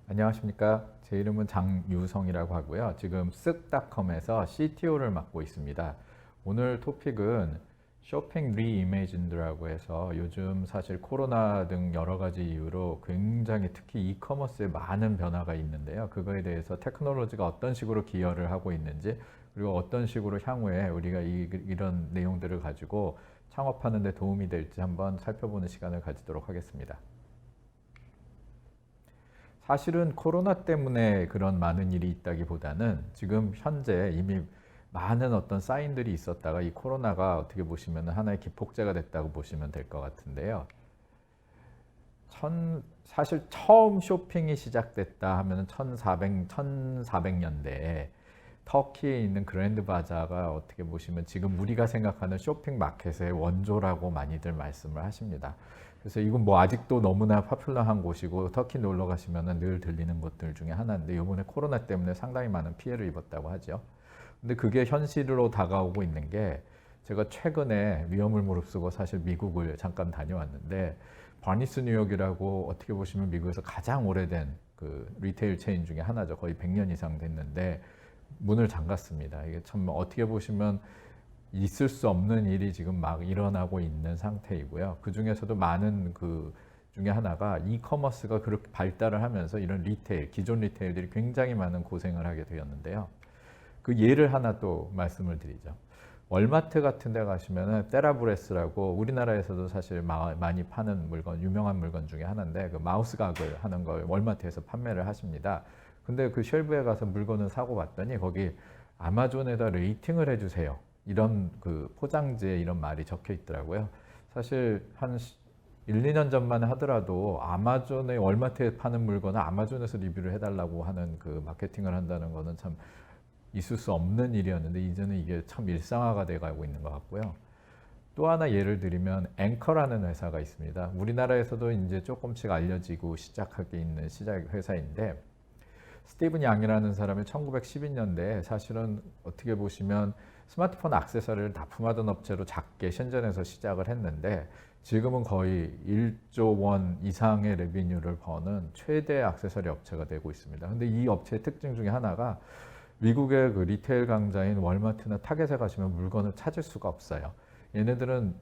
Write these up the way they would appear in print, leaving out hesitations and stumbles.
안녕하십니까. 제 이름은 장유성이라고 하고요. 지금 쓱닷컴에서 CTO를 맡고 있습니다. 오늘 토픽은 쇼핑 리이매진드라고 해서 요즘 사실 코로나 등 여러 가지 이유로 굉장히 특히 이커머스에 많은 변화가 있는데요. 그거에 대해서 테크놀로지가 어떤 식으로 기여를 하고 있는지, 그리고 어떤 식으로 향후에 우리가 이런 내용들을 가지고 창업하는 데 도움이 될지 한번 살펴보는 시간을 가지도록 하겠습니다. 사실은 코로나 때문에 그런 많은 일이 있다기보다는 지금 현재 이미 많은 어떤 사인들이 있었다가 이 코로나가 어떻게 보시면 하나의 기폭제가 됐다고 보시면 될 것 같은데요. 사실 처음 쇼핑이 시작됐다 하면 1400년대에 터키에 있는 그랜드 바자가 어떻게 보시면 지금 우리가 생각하는 쇼핑 마켓의 원조라고 많이들 말씀을 하십니다. 그래서 이건 뭐 아직도 너무나 파퓰러한 곳이고 터키 놀러 가시면 늘 들리는 것들 중에 하나인데 이번에 코로나 때문에 상당히 많은 피해를 입었다고 하죠. 근데 그게 현실로 다가오고 있는 게 제가 최근에 위험을 무릅쓰고 사실 미국을 잠깐 다녀왔는데 바니스 뉴욕이라고 어떻게 보시면 미국에서 가장 오래된 그 리테일 체인 중에 하나죠. 거의 100년 이상 됐는데 문을 잠갔습니다. 이게 참 어떻게 보시면 있을 수 없는 일이 지금 막 일어나고 있는 상태이고요. 그 중에서도 많은 그 중에 하나가 이커머스가 그렇게 발달을 하면서 이런 리테일, 기존 리테일들이 굉장히 많은 고생을 하게 되었는데요. 그 예를 하나 또 말씀을 드리죠. 월마트 같은 데 가시면은 테라브레스라고 우리나라에서도 사실 많이 파는 물건, 유명한 물건 중에 하나인데 그 마우스 가글 하는 걸 월마트에서 판매를 하십니다. 근데 그 쉘브에 가서 물건을 사고 봤더니 거기 아마존에다 레이팅을 해주세요. 이런 그 포장지에 이런 말이 적혀 있더라고요. 사실 한 1, 2년 전만 하더라도 아마존에 월마트에 파는 물건을 아마존에서 리뷰를 해달라고 하는 그 마케팅을 한다는 거는 참 있을 수 없는 일이었는데 이제는 이게 참 일상화가 돼가고 있는 것 같고요. 또 하나 예를 들면 앵커라는 회사가 있습니다. 우리나라에서도 이제 조금씩 알려지고 시작하게 있는 시작 회사인데 스티븐 양이라는 사람이 1912년대에 사실은 어떻게 보시면 스마트폰 액세서리를 납품하던 업체로 작게 셴전에서 시작을 했는데 지금은 거의 1조 원 이상의 레비뉴를 버는 최대 액세서리 업체가 되고 있습니다. 근데 이 업체의 특징 중에 하나가 미국의 그 리테일 강자인 월마트나 타겟에 가시면 물건을 찾을 수가 없어요. 얘네들은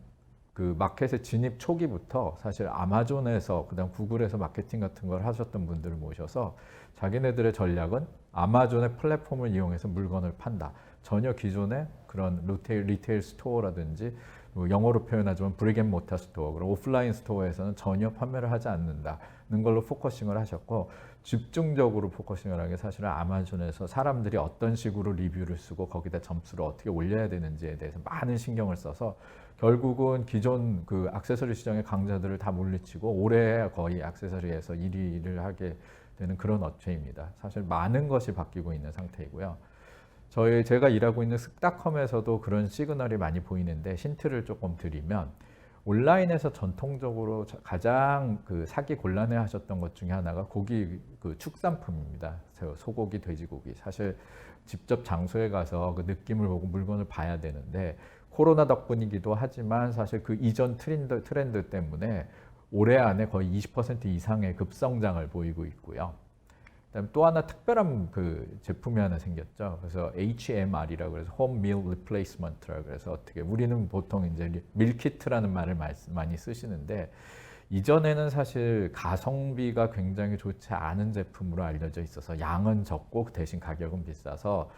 그 마켓의 진입 초기부터 사실 아마존에서 그다음 구글에서 마케팅 같은 걸 하셨던 분들을 모셔서 자기네들의 전략은 아마존의 플랫폼을 이용해서 물건을 판다. 전혀 기존의 그런 리테일 스토어라든지 뭐 영어로 표현하자면 브릭앤모터 스토어, 그리고 오프라인 스토어에서는 전혀 판매를 하지 않는다는 걸로 포커싱을 하셨고 집중적으로 포커싱을 하는 게 사실은 아마존에서 사람들이 어떤 식으로 리뷰를 쓰고 거기다 점수를 어떻게 올려야 되는지에 대해서 많은 신경을 써서 결국은 기존 그 액세서리 시장의 강자들을 다 물리치고 올해 거의 액세서리에서 1위를 하게 되는 그런 업체입니다. 사실 많은 것이 바뀌고 있는 상태이고요. 제가 일하고 있는 쓱닷컴에서도 그런 시그널이 많이 보이는데 힌트를 조금 드리면 온라인에서 전통적으로 가장 그 사기 곤란해 하셨던 것 중에 하나가 고기 그 축산품입니다. 소고기, 돼지고기. 사실 직접 장소에 가서 그 느낌을 보고 물건을 봐야 되는데 코로나 덕분이기도 하지만 사실 그 이전 트렌드 때문에 올해 안에 거의 20% 이상의 급성장을 보이고 있고요. 그다음 또 하나 특별한 그 제품이 하나 생겼죠. 그래서 HMR이라고 해서 Home Meal Replacement라고 해서 어떻게 우리는 보통 이제 밀키트라는 말을 많이 쓰시는데 이전에는 사실 가성비가 굉장히 좋지 않은 제품으로 알려져 있어서 양은 적고 대신 가격은 비싸서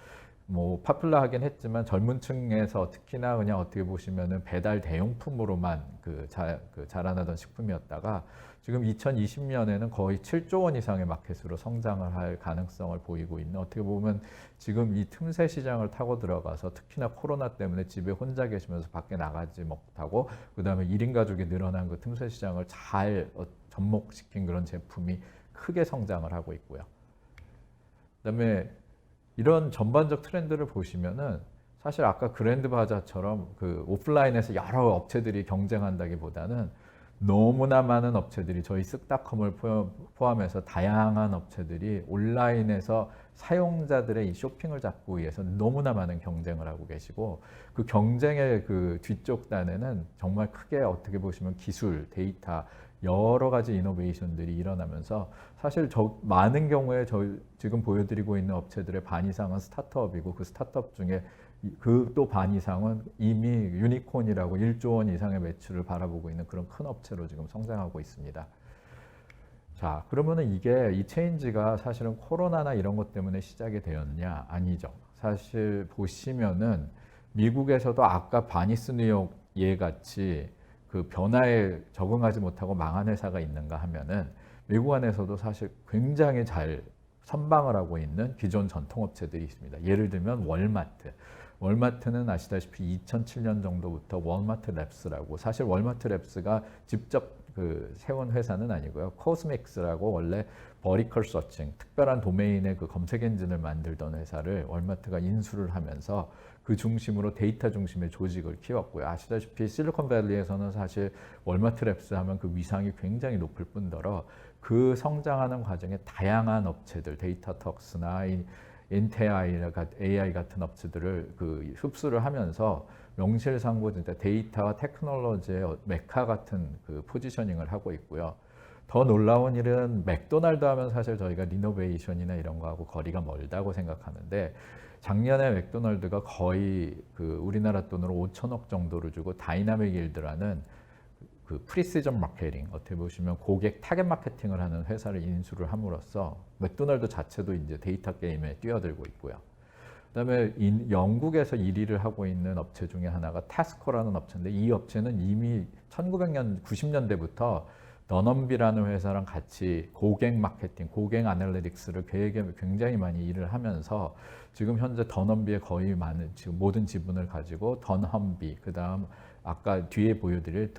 뭐 파퓰러하긴 했지만 젊은 층에서 특히나 그냥 어떻게 보시면은 배달 대용품으로만 자라나던 식품이었다가 지금 2020년에는 거의 7조 원 이상의 마켓으로 성장을 할 가능성을 보이고 있는 어떻게 보면 지금 이 틈새 시장을 타고 들어가서 특히나 코로나 때문에 집에 혼자 계시면서 밖에 나가지 못하고 그다음에 1인 가족이 늘어난 그 틈새 시장을 잘 접목시킨 그런 제품이 크게 성장을 하고 있고요. 그다음에 이런 전반적 트렌드를 보시면은 사실 아까 그랜드 바자처럼 그 오프라인에서 여러 업체들이 경쟁한다기보다는 너무나 많은 업체들이 저희 쓱닷컴을 포함해서 다양한 업체들이 온라인에서 사용자들의 이 쇼핑을 잡기 위해서 너무나 많은 경쟁을 하고 계시고 그 경쟁의 그 뒤쪽 단에는 정말 크게 어떻게 보시면 기술, 데이터 여러 가지 이노베이션들이 일어나면서 사실 많은 경우에 지금 보여드리고 있는 업체들의 반 이상은 스타트업이고 그 스타트업 중에 그 또 반 이상은 이미 유니콘이라고 1조 원 이상의 매출을 바라보고 있는 그런 큰 업체로 지금 성장하고 있습니다. 자, 그러면은 이 체인지가 사실은 코로나나 이런 것 때문에 시작이 되었냐? 아니죠. 사실 보시면은 미국에서도 아까 바니스 뉴욕 예 같이 그 변화에 적응하지 못하고 망한 회사가 있는가 하면은 미국 안에서도 사실 굉장히 잘 선방을 하고 있는 기존 전통업체들이 있습니다. 예를 들면 월마트. 월마트는 아시다시피 2007년 정도부터 월마트 랩스라고, 사실 월마트 랩스가 직접 세운 회사는 아니고요. 코스믹스라고 원래 버티컬 서칭, 특별한 도메인의 그 검색 엔진을 만들던 회사를 월마트가 인수를 하면서 그 중심으로 데이터 중심의 조직을 키웠고요. 아시다시피 실리콘밸리에서는 사실 월마트 랩스 하면 그 위상이 굉장히 높을 뿐더러 그 성장하는 과정에 다양한 업체들, 데이터톡스나 AI 같은 업체들을 흡수를 하면서 명실상부 진짜 데이터와 테크놀로지의 메카 같은 포지셔닝을 하고 있고요. 더 놀라운 일은 맥도날드 하면 사실 저희가 리노베이션이나 이런 거하고 거리가 멀다고 생각하는데, 작년에 맥도날드가 거의 우리나라 돈으로 5천억 정도를 주고 다이나믹 일드라는 프리시전 마케팅, 어떻게 보시면 고객 타겟 마케팅을 하는 회사를 인수를 함으로써 맥도날드 자체도 이제 데이터 게임에 뛰어들고 있고요. 그다음에 영국에서 1위를 하고 있는 업체 중에 하나가 테스코라는 업체인데, 이 업체는 이미 1990년대부터 더넘비라는 회사랑 같이 고객 마케팅, 고객 아날리틱스를 굉장히 많이 일을 하면서 지금 현재 더넘비의 거의 많은 지금 모든 지분을 가지고 던험비, 그다음 아까 뒤에 보여드릴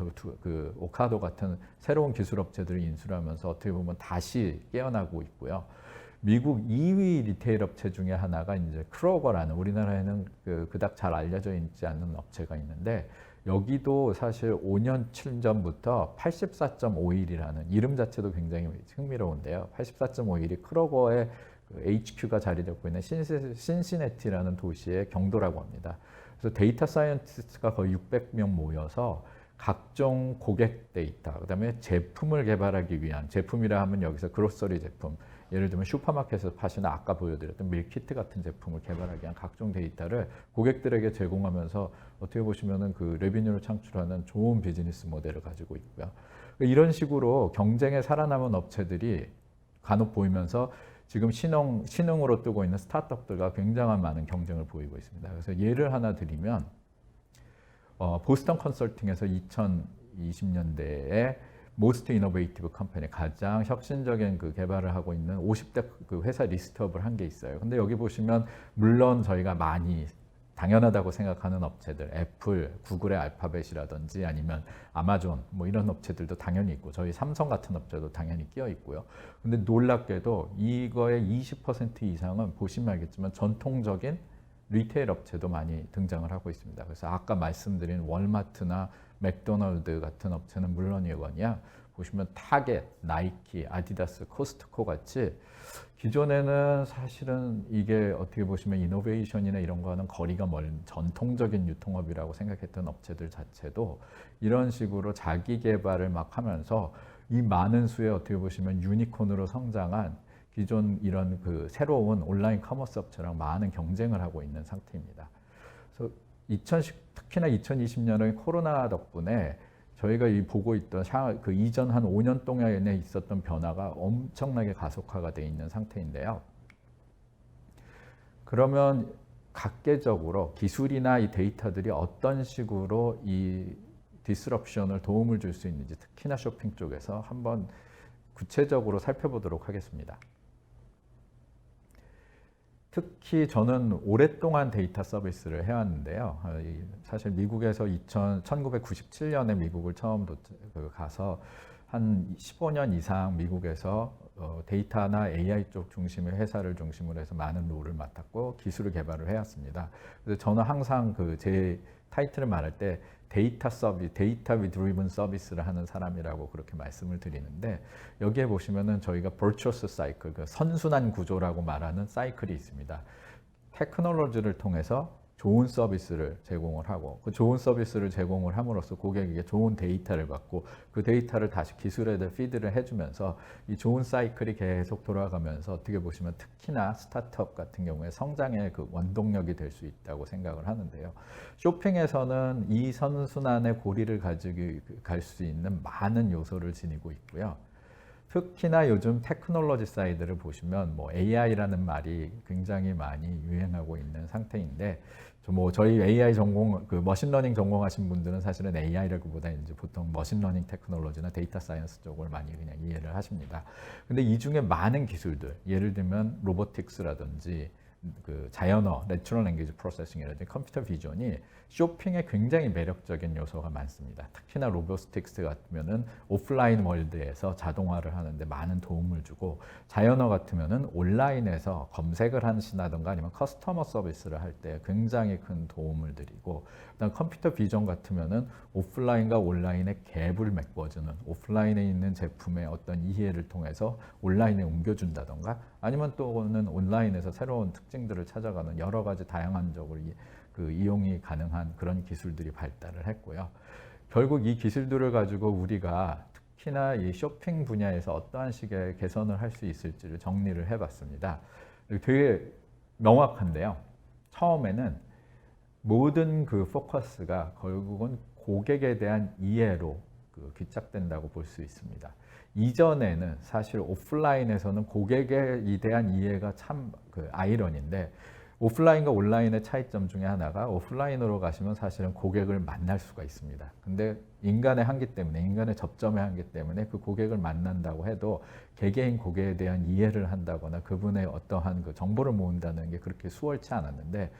오카도 같은 새로운 기술 업체들을 인수를 하면서 어떻게 보면 다시 깨어나고 있고요. 미국 2위 리테일 업체 중에 하나가 이제 크로거라는, 우리나라에는 그닥 잘 알려져 있지 않는 업체가 있는데, 여기도 사실 5년 전부터 84.5일이라는 이름 자체도 굉장히 흥미로운데요. 84.5일이 크로거의 HQ가 자리 잡고 있는 신시내티라는 도시의 경도라고 합니다. 그래서 데이터 사이언티스트가 거의 600명 모여서 각종 고객 데이터, 그다음에 제품을 개발하기 위한, 제품이라 하면 여기서 그로서리 제품, 예를 들면 슈퍼마켓에서 파시는 아까 보여드렸던 밀키트 같은 제품을 개발하기 위한 각종 데이터를 고객들에게 제공하면서 어떻게 보시면은 레비뉴를 창출하는 좋은 비즈니스 모델을 가지고 있고요. 이런 식으로 경쟁에 살아남은 업체들이 간혹 보이면서 지금 신흥으로 뜨고 있는 스타트업들과 굉장한 많은 경쟁을 보이고 있습니다. 그래서 예를 하나 드리면 보스턴 컨설팅에서 2020년대에 모스트 이노베이티브 컴퍼니, 가장 혁신적인 개발을 하고 있는 50대 회사 리스트업을 한 게 있어요. 근데 여기 보시면 물론 저희가 많이 당연하다고 생각하는 업체들, 애플, 구글의 알파벳이라든지 아니면 아마존 뭐 이런 업체들도 당연히 있고, 저희 삼성 같은 업체도 당연히 끼어 있고요. 근데 놀랍게도 이거의 20% 이상은 보시면 알겠지만 전통적인 리테일 업체도 많이 등장을 하고 있습니다. 그래서 아까 말씀드린 월마트나 맥도날드 같은 업체는 물론이거니와 보시면 타겟, 나이키, 아디다스, 코스트코 같이 기존에는 사실은 이게 어떻게 보시면 이노베이션이나 이런 거는 거리가 멀은 전통적인 유통업이라고 생각했던 업체들 자체도 이런 식으로 자기 개발을 막 하면서 이 많은 수의 어떻게 보시면 유니콘으로 성장한 기존 이런 새로운 온라인 커머스 업체랑 많은 경쟁을 하고 있는 상태입니다. 그래서 특히나 2020년의 코로나 덕분에 저희가 보고 있던 이전 한 5년 동안에 있었던 변화가 엄청나게 가속화가 되어 있는 상태인데요. 그러면 각계적으로 기술이나 이 데이터들이 어떤 식으로 이 디스럽션을 도움을 줄 수 있는지, 특히나 쇼핑 쪽에서 한번 구체적으로 살펴보도록 하겠습니다. 특히 저는 오랫동안 데이터 서비스를 해왔는데요. 사실 미국에서 1997년에 미국을 처음 가서 한 15년 이상 미국에서 데이터나 AI 쪽 중심의 회사를 중심으로 해서 많은 롤을 맡았고 기술을 개발을 해왔습니다. 그래서 저는 항상 제 타이틀을 말할 때 데이터 드리븐 서비스를 하는 사람이라고 그렇게 말씀을 드리는데, 여기에 보시면은 저희가 virtuous cycle, 선순환 구조라고 말하는 사이클이 있습니다. 테크놀로지를 통해서 좋은 서비스를 제공을 하고 그 좋은 서비스를 제공을 함으로써 고객에게 좋은 데이터를 받고 그 데이터를 다시 기술에다 피드를 해주면서 이 좋은 사이클이 계속 돌아가면서 어떻게 보시면 특히나 스타트업 같은 경우에 성장의 그 원동력이 될 수 있다고 생각을 하는데요. 쇼핑에서는 이 선순환의 고리를 가지고 갈 수 있는 많은 요소를 지니고 있고요. 특히나 요즘 테크놀로지 사이드를 보시면 뭐 AI라는 말이 굉장히 많이 유행하고 있는 상태인데 뭐 저희 AI 전공 그 머신러닝 전공하신 분들은 사실은 AI라기보다 이제 보통 머신러닝 테크놀로지나 데이터 사이언스 쪽을 많이 그냥 이해를 하십니다. 근데 이 중에 많은 기술들 예를 들면 로보틱스라든지 그 자연어, 내추럴 랭귀지 프로세싱이라든지 컴퓨터 비전이 쇼핑에 굉장히 매력적인 요소가 많습니다. 특히나 로보틱스 같으면은 오프라인 월드에서 자동화를 하는데 많은 도움을 주고 자연어 같으면은 온라인에서 검색을 하시다든가 아니면 커스터머 서비스를 할 때 굉장히 큰 도움을 드리고 그다음 컴퓨터 비전 같으면은 오프라인과 온라인의 갭을 메꿔주는 오프라인에 있는 제품의 어떤 이해를 통해서 온라인에 옮겨준다던가 아니면 또는 온라인에서 새로운 특징들을 찾아가는 여러 가지 다양한 적으로 그 이용이 가능한 그런 기술들이 발달을 했고요. 결국 이 기술들을 가지고 우리가 특히나 이 쇼핑 분야에서 어떠한 식의 개선을 할 수 있을지를 정리를 해봤습니다. 되게 명확한데요. 처음에는 모든 그 포커스가 결국은 고객에 대한 이해로 그 귀착된다고 볼 수 있습니다. 이전에는 사실 오프라인에서는 고객에 대한 이해가 참 그 아이러니인데 오프라인과 온라인의 차이점 중에 하나가 오프라인으로 가시면 사실은 고객을 만날 수가 있습니다. 근데 인간의 한계 때문에 인간의 접점의 한계 때문에 그 고객을 만난다고 해도 개개인 고객에 대한 이해를 한다거나 그분의 어떠한 그 정보를 모은다는 게 그렇게 수월치 않았는데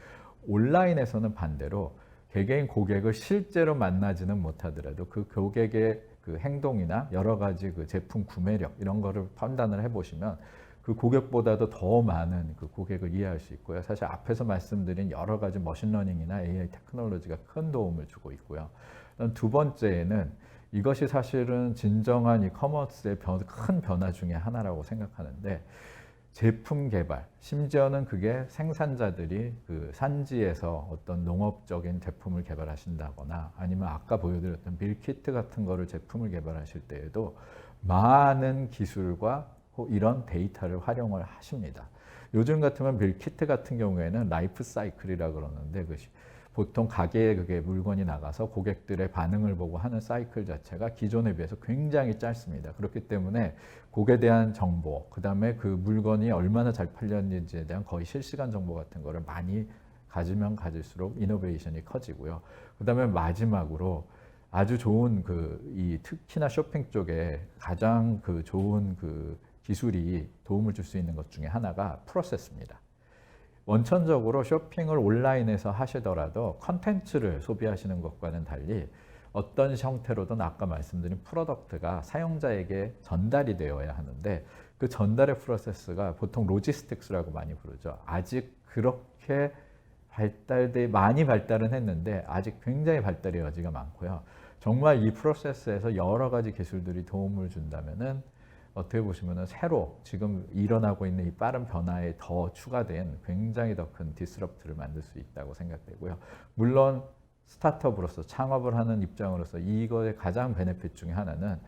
온라인에서는 반대로 개개인 고객을 실제로 만나지는 못하더라도 그 고객의 그 행동이나 여러 가지 그 제품 구매력 이런 거를 판단을 해보시면 그 고객보다도 더 많은 그 고객을 이해할 수 있고요. 사실 앞에서 말씀드린 여러 가지 머신러닝이나 AI 테크놀로지가 큰 도움을 주고 있고요. 두 번째에는 이것이 사실은 진정한 이 커머스의 큰 변화 중에 하나라고 생각하는데 제품 개발, 심지어는 그게 생산자들이 그 산지에서 어떤 농업적인 제품을 개발하신다거나 아니면 아까 보여드렸던 밀키트 같은 거를 제품을 개발하실 때에도 많은 기술과 이런 데이터를 활용을 하십니다. 요즘 같으면 밀키트 같은 경우에는 라이프 사이클이라고 그러는데 그것이 보통 가게에 그게 물건이 나가서 고객들의 반응을 보고 하는 사이클 자체가 기존에 비해서 굉장히 짧습니다. 그렇기 때문에 고객에 대한 정보, 그 다음에 그 물건이 얼마나 잘 팔렸는지에 대한 거의 실시간 정보 같은 거를 많이 가지면 가질수록 이노베이션이 커지고요. 그 다음에 마지막으로 아주 좋은 이 특히나 쇼핑 쪽에 가장 그 좋은 그 기술이 도움을 줄 수 있는 것 중에 하나가 프로세스입니다. 원천적으로 쇼핑을 온라인에서 하시더라도 컨텐츠를 소비하시는 것과는 달리 어떤 형태로든 아까 말씀드린 프로덕트가 사용자에게 전달이 되어야 하는데 그 전달의 프로세스가 보통 로지스틱스라고 많이 부르죠. 아직 그렇게 많이 발달은 했는데 아직 굉장히 발달의 여지가 많고요. 정말 이 프로세스에서 여러 가지 기술들이 도움을 준다면은 어떻게 보시면은 새로 지금 일어나고 있는 이 빠른 변화에 더 추가된 굉장히 더 큰 디스럽트를 만들 수 있다고 생각되고요. 물론 스타트업으로서 창업을 하는 입장으로서 이거의 가장 베네핏 중에 하나는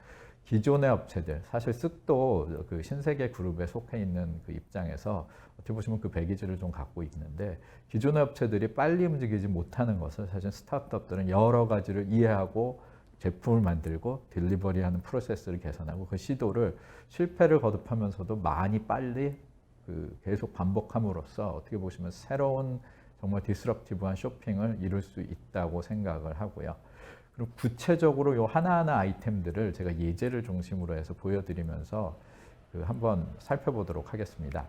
기존의 업체들, 사실 쓱도 그 신세계 그룹에 속해 있는 그 입장에서 어떻게 보시면 그 배기지를 좀 갖고 있는데 기존의 업체들이 빨리 움직이지 못하는 것을 사실 스타트업들은 여러 가지를 이해하고 제품을 만들고 딜리버리하는 프로세스를 개선하고 그 시도를 실패를 거듭하면서도 많이 빨리 그 계속 반복함으로써 어떻게 보시면 새로운 정말 디스럽티브한 쇼핑을 이룰 수 있다고 생각을 하고요. 그리고 구체적으로 요 하나하나 아이템들을 제가 예제를 중심으로 해서 보여드리면서 한번 살펴보도록 하겠습니다.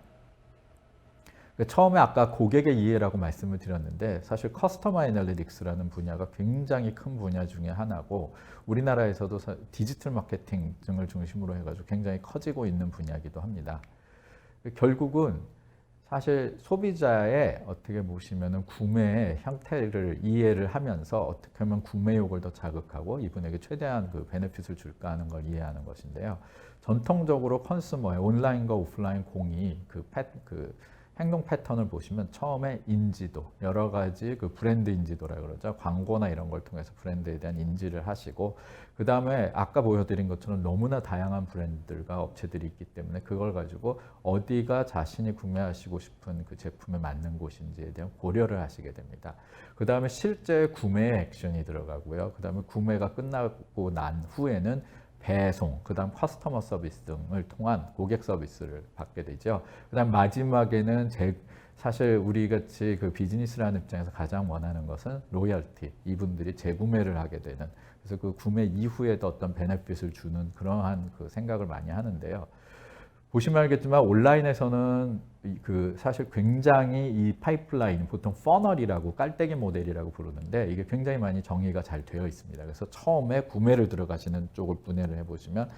처음에 아까 고객의 이해라고 말씀을 드렸는데 사실 커스터머 애널리틱스라는 분야가 굉장히 큰 분야 중에 하나고 우리나라에서도 디지털 마케팅 등을 중심으로 해가지고 굉장히 커지고 있는 분야이기도 합니다. 결국은 사실 소비자의 어떻게 보시면은 구매의 형태를 이해를 하면서 어떻게 하면 구매욕을 더 자극하고 이분에게 최대한 그 베네핏을 줄까 하는 걸 이해하는 것인데요. 전통적으로 컨슈머의 온라인과 오프라인 공이 그 행동 패턴을 보시면 처음에 인지도, 여러 가지 그 브랜드 인지도라 그러죠. 광고나 이런 걸 통해서 브랜드에 대한 인지를 하시고, 그 다음에 아까 보여드린 것처럼 너무나 다양한 브랜드들과 업체들이 있기 때문에 그걸 가지고 어디가 자신이 구매하시고 싶은 그 제품에 맞는 곳인지에 대한 고려를 하시게 됩니다. 그 다음에 실제 구매 액션이 들어가고요. 그 다음에 구매가 끝나고 난 후에는 배송, 그 다음 커스터머 서비스 등을 통한 고객 서비스를 받게 되죠. 그 다음 마지막에는 사실 우리 같이 그 비즈니스라는 입장에서 가장 원하는 것은 로열티, 이분들이 재구매를 하게 되는, 그래서 그 구매 이후에도 어떤 베네핏을 주는 그러한 그 생각을 많이 하는데요. 보시면 알겠지만 온라인에서는 그 사실 굉장히 이 파이프라인, 보통 퍼널이라고 깔때기 모델이라고 부르는데 이게 굉장히 많이 정의가 잘 되어 있습니다. 그래서 처음에 구매를 들어가시는 쪽을 분해를 해보시면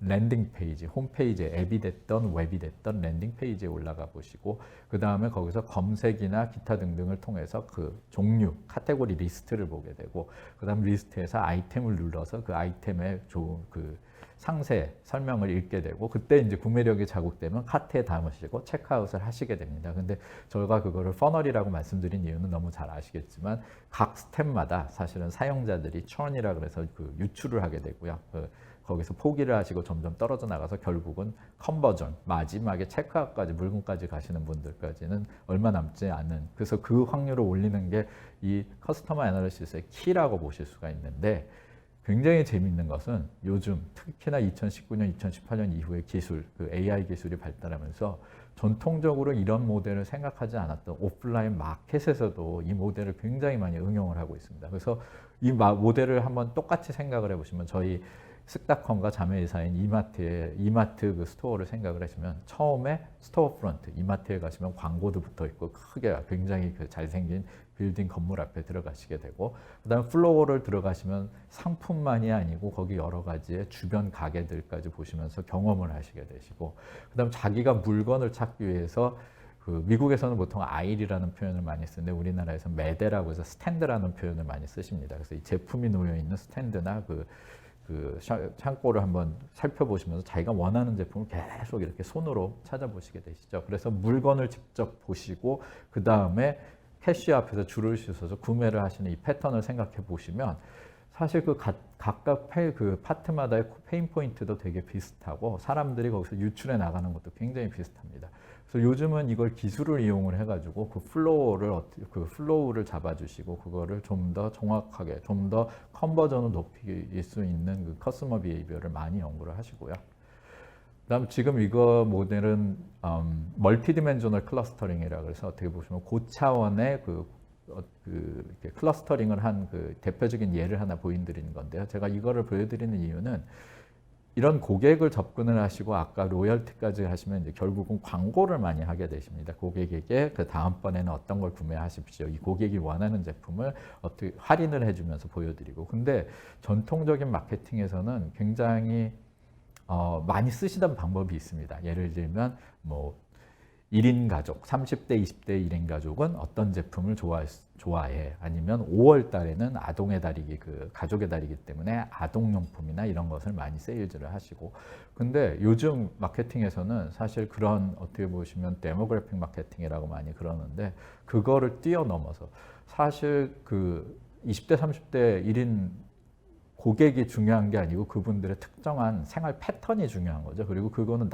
랜딩 페이지, 홈페이지에 앱이 됐던 웹이 됐던 랜딩 페이지에 올라가 보시고, 그 다음에 거기서 검색이나 기타 등등을 통해서 그 종류, 카테고리 리스트를 보게 되고, 그 다음 리스트에서 아이템을 눌러서 그 아이템의 그 상세 설명을 읽게 되고, 그때 이제 구매력이 자극되면 카트에 담으시고 체크아웃을 하시게 됩니다. 근데 저희가 그거를 퍼널이라고 말씀드린 이유는 너무 잘 아시겠지만 각 스텝마다 사실은 사용자들이 churn이라 그래서 그 유출을 하게 되고요. 거기서 포기를 하시고 점점 떨어져 나가서 결국은 컨버전, 마지막에 체크아웃까지 물건까지 가시는 분들까지는 얼마 남지 않은, 그래서 그 확률을 올리는 게 이 커스터머 애널리시스의 키라고 보실 수가 있는데, 굉장히 재미있는 것은 요즘 특히나 2019년, 2018년 이후의 기술, 그 AI 기술이 발달하면서 전통적으로 이런 모델을 생각하지 않았던 오프라인 마켓에서도 이 모델을 굉장히 많이 응용을 하고 있습니다. 그래서 이 모델을 한번 똑같이 생각을 해보시면, 저희 쓱닷컴과 자매회사인 이마트 그 스토어를 생각을 하시면, 처음에 스토어 프런트, 이마트에 가시면 광고도 붙어 있고 크게 굉장히 그 잘생긴 빌딩 건물 앞에 들어가시게 되고, 그 다음 플로어를 들어가시면 상품만이 아니고 거기 여러 가지의 주변 가게들까지 보시면서 경험을 하시게 되시고, 그 다음 자기가 물건을 찾기 위해서 그 미국에서는 보통 아일이라는 표현을 많이 쓰는데 우리나라에서 매대라고 해서 스탠드라는 표현을 많이 쓰십니다. 그래서 이 제품이 놓여 있는 스탠드나 그 창고를 한번 살펴보시면서 자기가 원하는 제품을 계속 이렇게 손으로 찾아보시게 되시죠. 그래서 물건을 직접 보시고 그 다음에 캐시어 앞에서 줄을 서서 구매를 하시는 이 패턴을 생각해 보시면, 사실 그 각각 그 파트마다의 페인 포인트도 되게 비슷하고 사람들이 거기서 유출해 나가는 것도 굉장히 비슷합니다. 그래서 요즘은 이걸 기술을 이용을 해가지고 그 플로우를 잡아주시고 그거를 좀 더 정확하게, 좀 더 컨버전을 높일 수 있는 그 커스터머 비헤이비어를 많이 연구를 하시고요. 그다음 지금 이거 모델은 멀티 디멘셔널 클러스터링이라 그래서 어떻게 보시면 고차원의 이렇게 클러스터링을 한 그 대표적인 예를 하나 보여드리는 건데요. 제가 이거를 보여드리는 이유는, 이런 고객을 접근을 하시고 아까 로열티까지 하시면 이제 결국은 광고를 많이 하게 되십니다. 고객에게 그 다음번에는 어떤 걸 구매하십시오, 이 고객이 원하는 제품을 어떻게 할인을 해주면서 보여드리고. 근데 전통적인 마케팅에서는 굉장히 많이 쓰시던 방법이 있습니다. 예를 들면 뭐 1인 가족, 30대, 20대 1인 가족은 어떤 제품을 좋아해. 아니면 5월 달에는 아동의 달이기, 그 가족의 달이기 때문에 아동용품이나 이런 것을 많이 세일즈를 하시고. 근데 요즘 마케팅에서는 사실 그런, 어떻게 보시면 데모그래픽 마케팅이라고 많이 그러는데, 그거를 뛰어넘어서 사실 그 20대, 30대 1인 고객이 중요한 게 아니고 그분들의 특정한 생활 패턴이 중요한 거죠. 그리고 그거는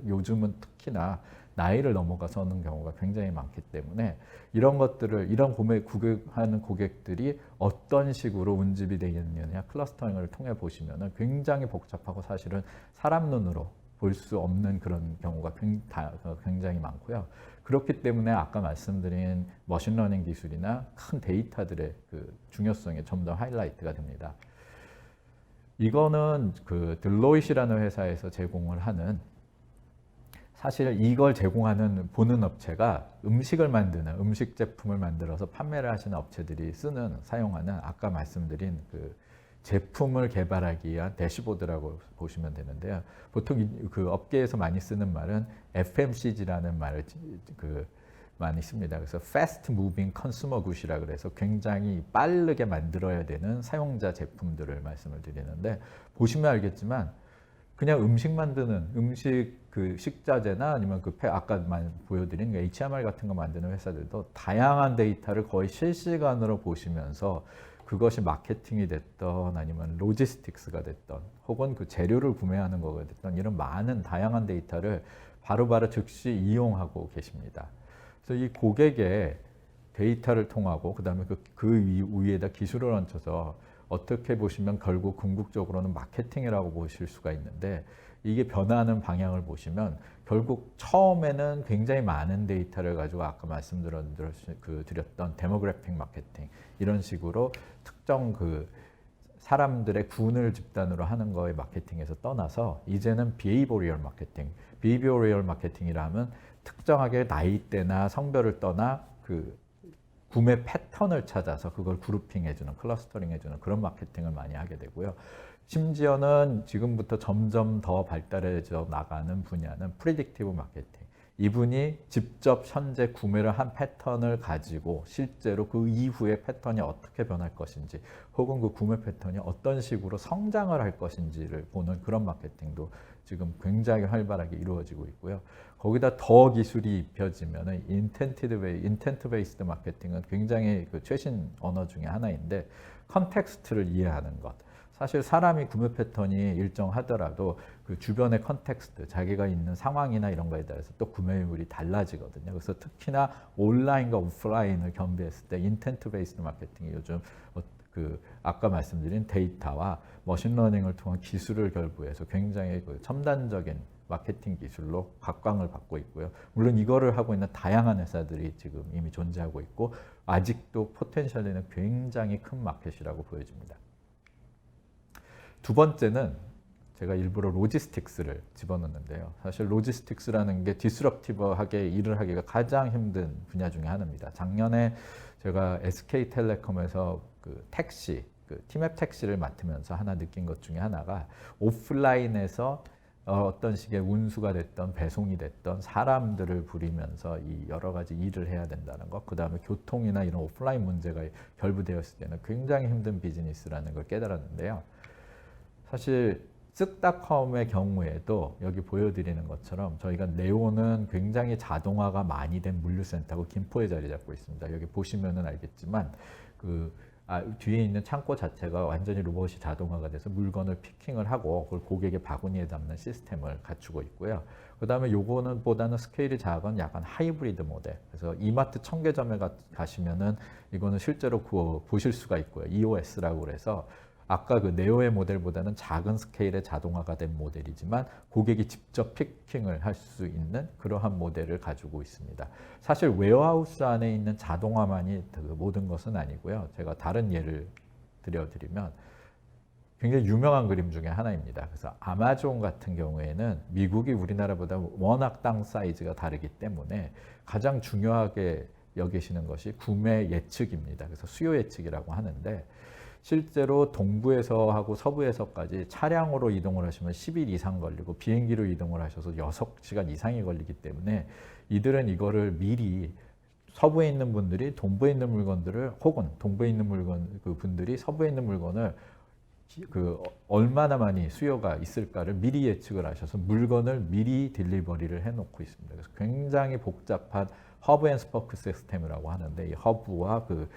요즘은 특히나 나이를 넘어가서는 경우가 굉장히 많기 때문에, 이런 것들을, 이런 구매하는 고객들이 어떤 식으로 운집이 되겠느냐 클러스터링을 통해 보시면은 굉장히 복잡하고 사실은 사람 눈으로 볼 수 없는 그런 경우가 굉장히 많고요. 그렇기 때문에 아까 말씀드린 머신러닝 기술이나 큰 데이터들의 그 중요성이 좀 더 하이라이트가 됩니다. 이거는 그 들로이시라는 회사에서 제공을 하는, 사실 이걸 제공하는 보는 업체가 음식을 만드는, 음식 제품을 만들어서 판매를 하시는 업체들이 사용하는 아까 말씀드린 그 제품을 개발하기 위한 대시보드라고 보시면 되는데요. 보통 그 업계에서 많이 쓰는 말은 FMCG라는 말을 많이 씁니다. 그래서 Fast Moving Consumer Goods이라 그래서 굉장히 빠르게 만들어야 되는 사용자 제품들을 말씀을 드리는데, 보시면 알겠지만 그냥 음식 만드는, 음식 그 식자재나 아니면 그 아까 보여드린 HMR 같은 거 만드는 회사들도 다양한 데이터를 거의 실시간으로 보시면서 그것이 마케팅이 됐던 아니면 로지스틱스가 됐던 혹은 그 재료를 구매하는 거가 됐던 이런 많은 다양한 데이터를 바로바로 즉시 이용하고 계십니다. 그래서 이 고객의 데이터를 통하고 그다음에 그 위에다 기술을 얹혀서 어떻게 보시면 결국 궁극적으로는 마케팅이라고 보실 수가 있는데 이게 변화하는 방향을 보시면 결국 처음에는 굉장히 많은 데이터를 가지고 아까 말씀드렸던 데모그래픽 마케팅 이런 식으로 특정 그 사람들의 군을 집단으로 하는 거의 마케팅에서 떠나서 이제는 비헤이비어럴 마케팅, 비헤이비어럴 마케팅이라 하면 특정하게 나이대나 성별을 떠나 그 구매 패턴을 찾아서 그걸 그룹핑 해주는, 클러스터링 해주는 그런 마케팅을 많이 하게 되고요. 심지어는 지금부터 점점 더 발달해져 나가는 분야는 프리딕티브 마케팅. 이분이 직접 현재 구매를 한 패턴을 가지고 실제로 그 이후에 패턴이 어떻게 변할 것인지 혹은 그 구매 패턴이 어떤 식으로 성장을 할 것인지를 보는 그런 마케팅도 지금 굉장히 활발하게 이루어지고 있고요. 거기다 더 기술이 입혀지면 인텐트 베이스드 마케팅은 굉장히 그 최신 언어 중에 하나인데 컨텍스트를 이해하는 것. 사실 사람이 구매 패턴이 일정하더라도 그 주변의 컨텍스트, 자기가 있는 상황이나 이런 거에 따라서 또 구매율이 달라지거든요. 그래서 특히나 온라인과 오프라인을 겸비했을 때 인텐트 베이스드 마케팅이 요즘 그 아까 말씀드린 데이터와 머신러닝을 통한 기술을 결부해서 굉장히 그 첨단적인 마케팅 기술로 각광을 받고 있고요. 물론 이거를 하고 있는 다양한 회사들이 지금 이미 존재하고 있고 아직도 포텐셜에는 굉장히 큰 마켓이라고 보여집니다. 두 번째는 제가 일부러 로지스틱스를 집어넣는데요. 사실 로지스틱스라는 게 디스럽티브하게 일을 하기가 가장 힘든 분야 중에 하나입니다. 작년에 제가 SK텔레콤에서 그 택시, 그 티맵 택시를 맡으면서 하나 느낀 것 중에 하나가 오프라인에서 어떤 식의 운수가 됐던 배송이 됐던 사람들을 부리면서 이 여러 가지 일을 해야 된다는 것, 그 다음에 교통이나 이런 오프라인 문제가 결부되었을 때는 굉장히 힘든 비즈니스라는 걸 깨달았는데요. 사실 쓱닷컴의 경우에도 여기 보여드리는 것처럼 저희가 네오는 굉장히 자동화가 많이 된 물류센터고 김포에 자리 잡고 있습니다. 여기 보시면은 알겠지만 그 뒤에 있는 창고 자체가 완전히 로봇이 자동화가 돼서 물건을 피킹을 하고 그걸 고객의 바구니에 담는 시스템을 갖추고 있고요. 그 다음에 요거는 보다는 스케일이 작은 약간 하이브리드 모델. 그래서 이마트 청계점에 가시면은 이거는 실제로 보실 수가 있고요. EOS라고 그래서 아까 그 네오의 모델보다는 작은 스케일의 자동화가 된 모델이지만 고객이 직접 피킹을 할 수 있는 그러한 모델을 가지고 있습니다. 사실 웨어하우스 안에 있는 자동화만이 모든 것은 아니고요. 제가 다른 예를 들어드리면 굉장히 유명한 그림 중에 하나입니다. 그래서 아마존 같은 경우에는 미국이 우리나라보다 워낙 땅 사이즈가 다르기 때문에 가장 중요하게 여기시는 것이 구매 예측입니다. 그래서 수요 예측이라고 하는데 실제로 동부에서 하고 서부에서까지 차량으로 이동을 하시면 10일 이상 걸리고 비행기로 이동을 하셔서 6시간 이상이 걸리기 때문에 이들은 이거를 미리 서부에 있는 분들이 동부에 있는 물건들을 혹은 동부에 있는 분들이 서부에 있는 물건을 그 얼마나 많이 수요가 있을까를 미리 예측을 하셔서 물건을 미리 딜리버리를 해놓고 있습니다. 그래서 굉장히 복잡한 허브 앤 스포크 시스템이라고 하는데 이 허브와 그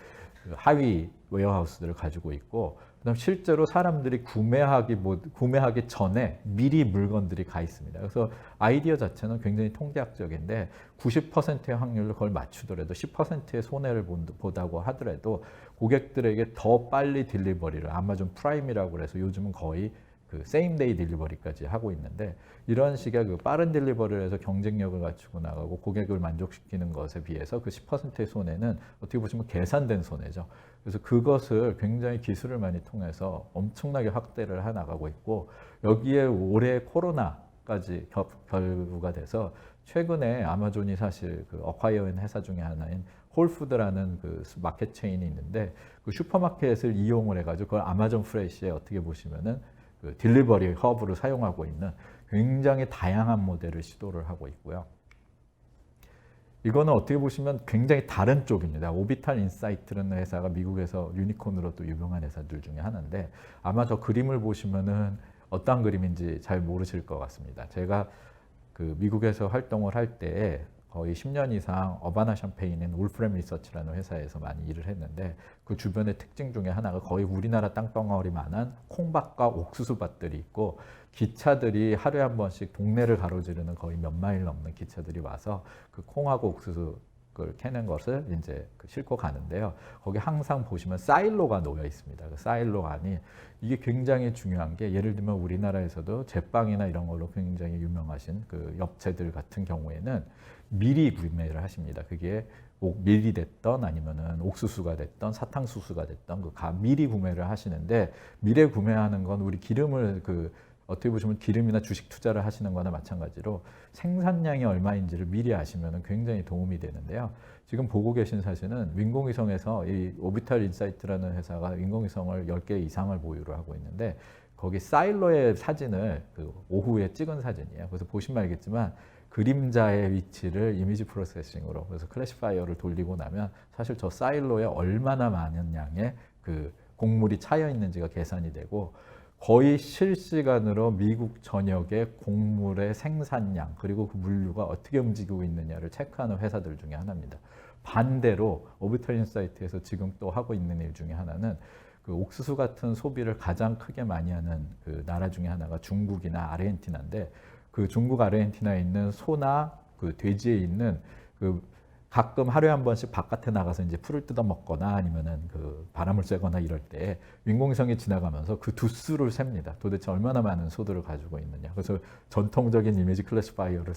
하위 웨어하우스들을 가지고 있고 그다음 실제로 사람들이 구매하기 전에 미리 물건들이 가 있습니다. 그래서 아이디어 자체는 굉장히 통계학적인데 90%의 확률로 그걸 맞추더라도 10%의 손해를 보다고 하더라도 고객들에게 더 빨리 딜리버리를 아마존 프라임이라고 해서 요즘은 거의 그 세임데이 딜리버리까지 하고 있는데 이런 식의 그 빠른 딜리버리를 해서 경쟁력을 갖추고 나가고 고객을 만족시키는 것에 비해서 그 10%의 손해는 어떻게 보시면 계산된 손해죠. 그래서 그것을 굉장히 기술을 많이 통해서 엄청나게 확대를 해 나가고 있고 여기에 올해 코로나까지 결부가 돼서 최근에 아마존이 사실 그 어콰이어인 회사 중에 하나인 홀푸드라는 그 마켓 체인이 있는데 그 슈퍼마켓을 이용을 해가지고 그걸 아마존 프레시에 어떻게 보시면은 그 딜리버리 허브를 사용하고 있는 굉장히 다양한 모델을 시도를 하고 있고요. 이거는 어떻게 보시면 굉장히 다른 쪽입니다. 오비탈 인사이트라는 회사가 미국에서 유니콘으로 또 유명한 회사들 중에 하나인데 아마 저 그림을 보시면은 어떤 그림인지 잘 모르실 것 같습니다. 제가 그 미국에서 활동을 할 때 거의 10년 이상 어바나 샴페인인 울프렘 리서치라는 회사에서 많이 일을 했는데 그 주변의 특징 중에 하나가 거의 우리나라 땅덩어리만한 콩밭과 옥수수밭들이 있고 기차들이 하루에 한 번씩 동네를 가로지르는 거의 몇 마일 넘는 기차들이 와서 그 콩하고 옥수수 를 캐는 것을 이제 싣고 가는데요. 거기 항상 보시면 사일로가 놓여 있습니다. 그 사일로 안이 이게 굉장히 중요한 게 예를 들면 우리나라에서도 제빵이나 이런 걸로 굉장히 유명하신 그 업체들 같은 경우에는 미리 구매를 하십니다. 그게 밀이 됐던 아니면은 옥수수가 됐던 사탕수수가 됐던 미리 구매를 하시는데 미리 구매하는 건 우리 기름을 어떻게 보시면 기름이나 주식 투자를 하시는 거나 마찬가지로 생산량이 얼마인지를 미리 아시면 굉장히 도움이 되는데요. 지금 보고 계신 사진은 인공위성에서 이 오비탈 인사이트라는 회사가 인공위성을 10개 이상을 보유를 하고 있는데 거기 사일로의 사진을 오후에 찍은 사진이에요. 그래서 보시면 알겠지만 그림자의 위치를 이미지 프로세싱으로 그래서 클래시파이어를 돌리고 나면 사실 저 사일로에 얼마나 많은 양의 곡물이 차여 있는지가 계산이 되고 거의 실시간으로 미국 전역의 곡물의 생산량 그리고 그 물류가 어떻게 움직이고 있느냐를 체크하는 회사들 중에 하나입니다. 반대로 오비탈 인사이트에서 지금 또 하고 있는 일 중에 하나는 그 옥수수 같은 소비를 가장 크게 많이 하는 그 나라 중에 하나가 중국이나 아르헨티나인데 그 중국 아르헨티나에 있는 소나 그 돼지에 있는 가끔 하루에 한 번씩 바깥에 나가서 이제 풀을 뜯어 먹거나 아니면은 바람을 쐬거나 이럴 때 인공위성이 지나가면서 그 두수를 셉니다. 도대체 얼마나 많은 소들을 가지고 있느냐. 그래서 전통적인 이미지 클래시파이어를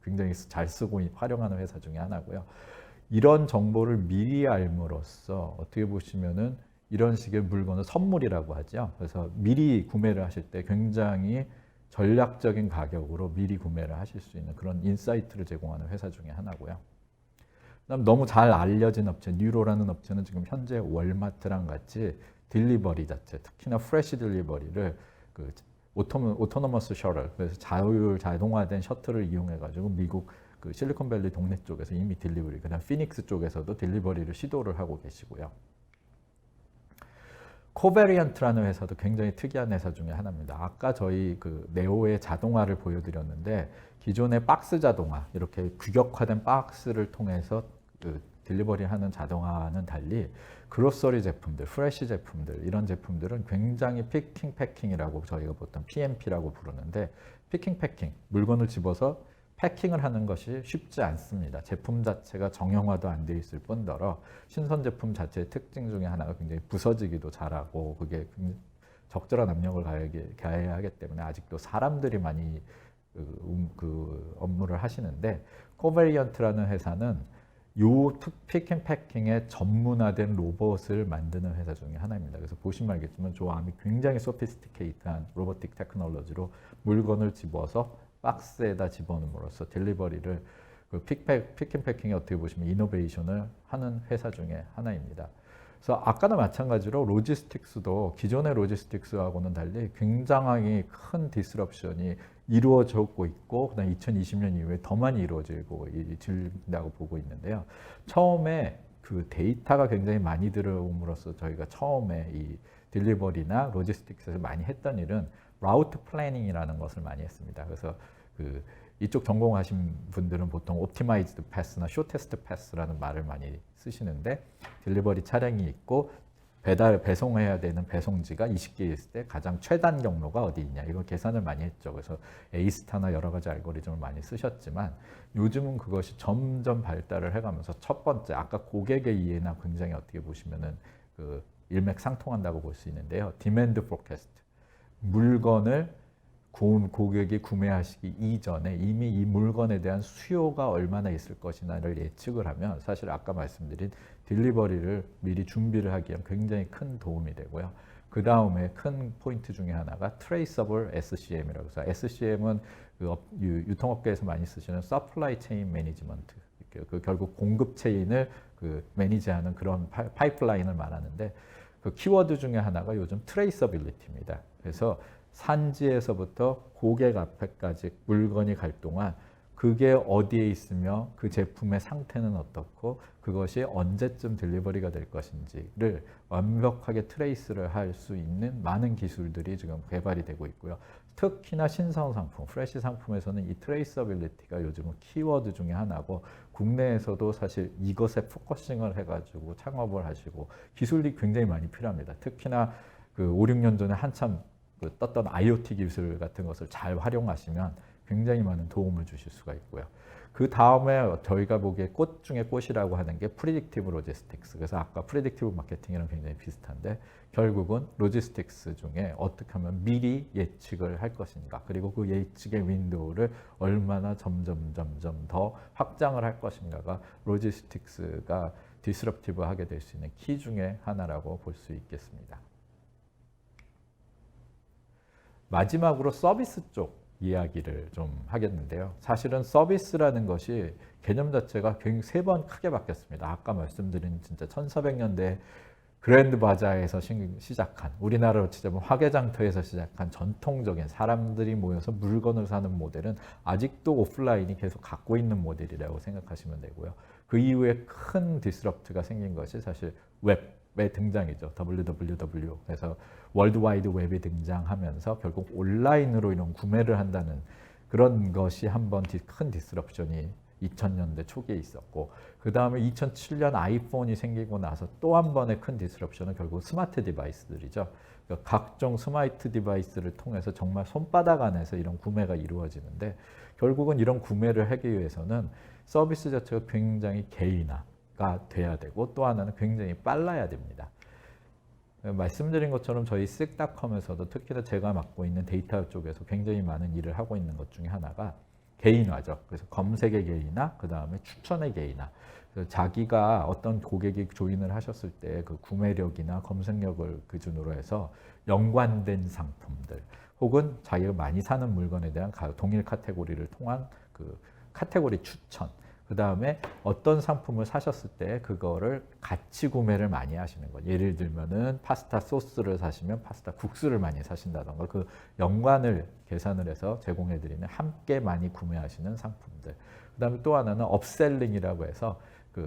굉장히 잘 쓰고 활용하는 회사 중에 하나고요. 이런 정보를 미리 알므로써 어떻게 보시면은 이런 식의 물건을 선물이라고 하죠. 그래서 미리 구매를 하실 때 굉장히 전략적인 가격으로 미리 구매를 하실 수 있는 그런 인사이트를 제공하는 회사 중에 하나고요. 그다음 너무 잘 알려진 업체, 뉴로라는 업체는 지금 현재 월마트랑 같이 딜리버리 자체, 특히나 프레시 딜리버리를 오토노머스 셔틀, 그래서 자동화된 셔틀을 이용해가지고 미국 실리콘밸리 동네 쪽에서 이미 딜리버리, 그다음 피닉스 쪽에서도 딜리버리를 시도를 하고 계시고요. 코베리언트라는 회사도 굉장히 특이한 회사 중에 하나입니다. 아까 저희 네오의 자동화를 보여드렸는데 기존의 박스 자동화, 이렇게 규격화된 박스를 통해서 딜리버리하는 자동화와는 달리 그로서리 제품들, 프레시 제품들 이런 제품들은 굉장히 피킹 패킹이라고 저희가 보통 PMP라고 부르는데 피킹 패킹, 물건을 집어서 패킹을 하는 것이 쉽지 않습니다. 제품 자체가 정형화도 안 돼 있을 뿐더러 신선 제품 자체의 특징 중에 하나가 굉장히 부서지기도 잘하고 그게 적절한 압력을 가해야 하기 때문에 아직도 사람들이 많이 업무를 하시는데 코베리언트라는 회사는 요 피킹 패킹에 전문화된 로봇을 만드는 회사 중에 하나입니다. 그래서 보시면 알겠지만 저 암이 굉장히 소피스티케이트한 로보틱 테크놀로지로 물건을 집어서 박스에다 집어넣음으로써 딜리버리를 피킹 패킹에 어떻게 보시면 이노베이션을 하는 회사 중에 하나입니다. 그래서 아까나 마찬가지로 로지스틱스도 기존의 로지스틱스하고는 달리 굉장히 큰 디스럽션이 이루어지고 있고 그다음 2020년 이후에 더 많이 이루어지고 있다고 보고 있는데요. 처음에 데이터가 굉장히 많이 들어옴으로써 저희가 처음에 이 딜리버리나 로지스틱스에서 많이 했던 일은 라우트 플래닝이라는 것을 많이 했습니다. 그래서 이쪽 전공하신 분들은 보통 옵티마이즈드 패스나 쇼테스트 패스라는 말을 많이 쓰시는데 딜리버리 차량이 있고 배송해야 되는 배송지가 20개 있을 때 가장 최단 경로가 어디 있냐 이걸 계산을 많이 했죠. 그래서 에이스타나 여러 가지 알고리즘을 많이 쓰셨지만 요즘은 그것이 점점 발달을 해가면서 첫 번째 아까 고객의 이해나 굉장히 어떻게 보시면은 일맥상통한다고 볼 수 있는데요. 디맨드 포캐스트 물건을 고객이 구매하시기 이전에 이미 이 물건에 대한 수요가 얼마나 있을 것이냐를 예측을 하면 사실 아까 말씀드린 딜리버리를 미리 준비를 하기에 굉장히 큰 도움이 되고요. 그 다음에 큰 포인트 중에 하나가 트레이서블 SCM이라고 해서 SCM은 유통업계에서 많이 쓰시는 서플라이 체인 매니지먼트, 결국 공급 체인을 매니지하는 그런 파이프라인을 말하는데 그 키워드 중에 하나가 요즘 트레이서빌리티입니다. 그래서 산지에서부터 고객 앞에까지 물건이 갈 동안 그게 어디에 있으며 그 제품의 상태는 어떻고 그것이 언제쯤 딜리버리가 될 것인지를 완벽하게 트레이스를 할 수 있는 많은 기술들이 지금 개발이 되고 있고요. 특히나 신선 상품, 프레시 상품에서는 이 트레이서빌리티가 요즘은 키워드 중에 하나고 국내에서도 사실 이것에 포커싱을 해가지고 창업을 하시고 기술이 굉장히 많이 필요합니다. 특히나 그 5, 6년 전에 한참 그 떴던 IoT 기술 같은 것을 잘 활용하시면 굉장히 많은 도움을 주실 수가 있고요. 그 다음에 저희가 보기에 꽃 중에 꽃이라고 하는 게 프리딕티브 로지스틱스. 그래서 아까 프리딕티브 마케팅이랑 굉장히 비슷한데 결국은 로지스틱스 중에 어떻게 하면 미리 예측을 할 것인가, 그리고 그 예측의 윈도우를 얼마나 점점 더 확장을 할 것인가가 로지스틱스가 디스럽티브하게 될 수 있는 키 중에 하나라고 볼 수 있겠습니다. 마지막으로 서비스 쪽 이야기를 좀 하겠는데요. 사실은 서비스라는 것이 개념 자체가 세 번 크게 바뀌었습니다. 아까 말씀드린 진짜 1400년대 그랜드 바자에서 시작한, 우리나라로 치자면 화개장터에서 시작한 전통적인 사람들이 모여서 물건을 사는 모델은 아직도 오프라인이 계속 갖고 있는 모델이라고 생각하시면 되고요. 그 이후에 큰 디스럽트가 생긴 것이 사실 웹의 등장이죠. WWW. 그래서 월드와이드 웹이 등장하면서 결국 온라인으로 이런 구매를 한다는 그런 것이 한번 큰 디스럽션이 2000년대 초기에 있었고, 그 다음에 2007년 아이폰이 생기고 나서 또 한 번의 큰 디스럽션은 결국 스마트 디바이스들이죠. 그러니까 각종 스마트 디바이스를 통해서 정말 손바닥 안에서 이런 구매가 이루어지는데, 결국은 이런 구매를 하기 위해서는 서비스 자체가 굉장히 개인화가 돼야 되고, 또 하나는 굉장히 빨라야 됩니다. 말씀드린 것처럼 저희 쓱닷컴에서도 특히나 제가 맡고 있는 데이터 쪽에서 굉장히 많은 일을 하고 있는 것 중에 하나가 개인화죠. 그래서 검색의 개인화, 그 다음에 추천의 개인화. 자기가 어떤 고객이 조인을 하셨을 때 그 구매력이나 검색력을 기준으로 해서 연관된 상품들, 혹은 자기가 많이 사는 물건에 대한 동일 카테고리를 통한 그 카테고리 추천, 그 다음에 어떤 상품을 사셨을 때 그거를 같이 구매를 많이 하시는 것. 예를 들면은 파스타 소스를 사시면 파스타 국수를 많이 사신다던가, 그 연관을 계산을 해서 제공해드리는 함께 많이 구매하시는 상품들. 그 다음에 또 하나는 업셀링이라고 해서